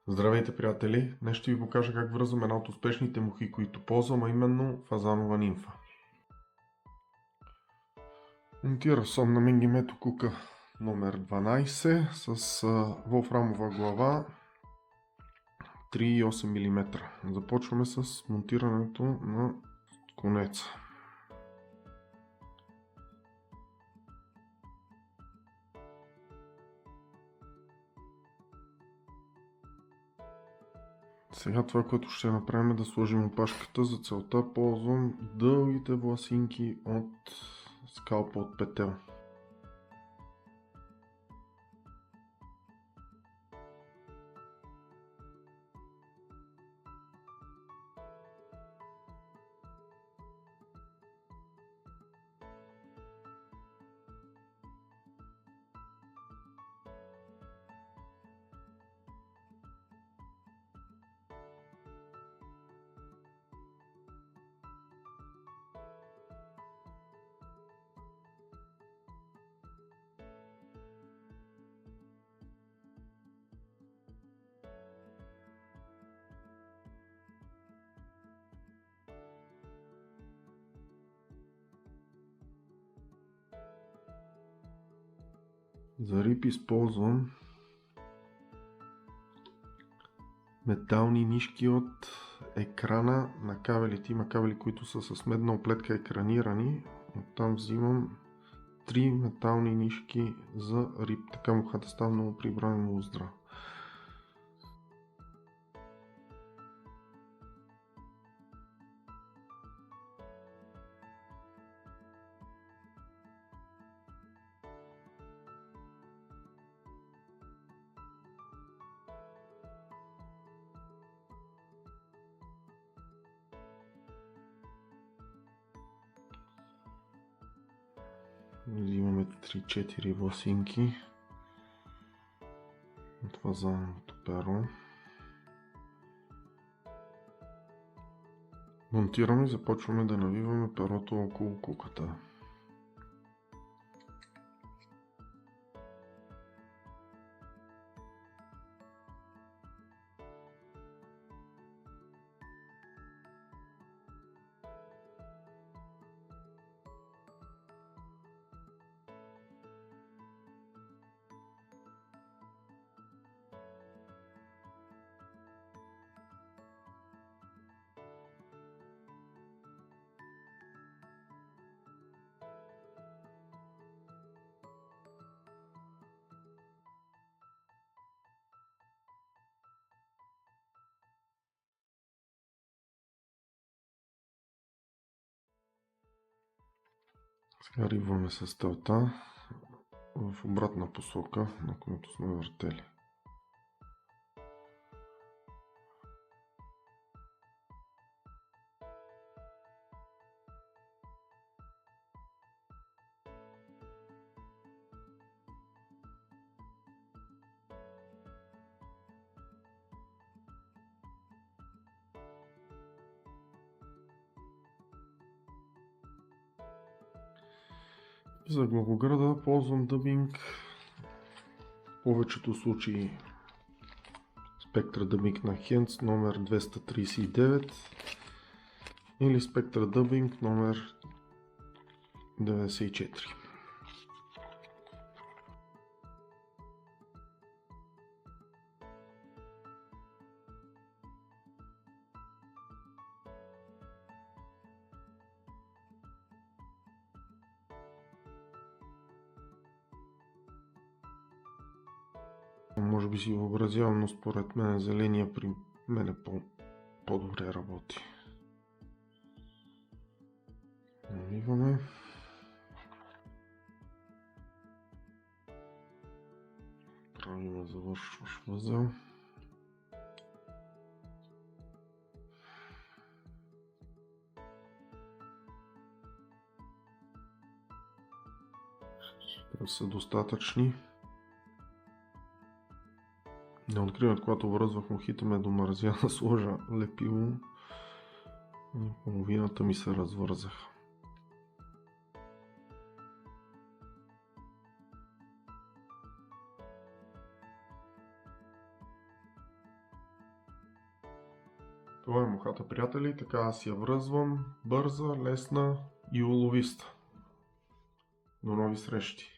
Здравейте, приятели! Днес ще ви покажа как връзвам една от успешните мухи, които ползвам, а именно фазанова нимфа. Монтирал съм на Мингимето кука номер 12 с волфрамова глава 3,8 мм. Започваме с монтирането на конеца. Сега това, което ще направим е да сложим опашката. За целта ползвам дългите власинки от скалпа от петел. За рип използвам метални нишки от екрана на кабелите. Има кабели, които са с медна оплетка екранирани. Оттам взимам 3 метални нишки за рип. Така мухата става много прибрана и много здрава. Взимаме 3-4 власинки от фазановото перо. Монтираме и започваме да навиваме перото около куката. Сега рибваме с телта в обратна посока, на която сме въртели. За главограда ползвам дъбинг, в повечето случаи Spectra дъбинг на Hens номер 239 или Spectra дъбинг номер 94. Може би си въобразявам, но според мен зеления при мен по-добре работи. Навиваме. Правим завършващ възел. Те са достатъчни. Не откривам, когато връзвах мухите, ме домързя да сложа лепило и половината ми се развързаха. Това е мухата, приятели, така аз я връзвам, бърза, лесна и уловиста. До нови срещи!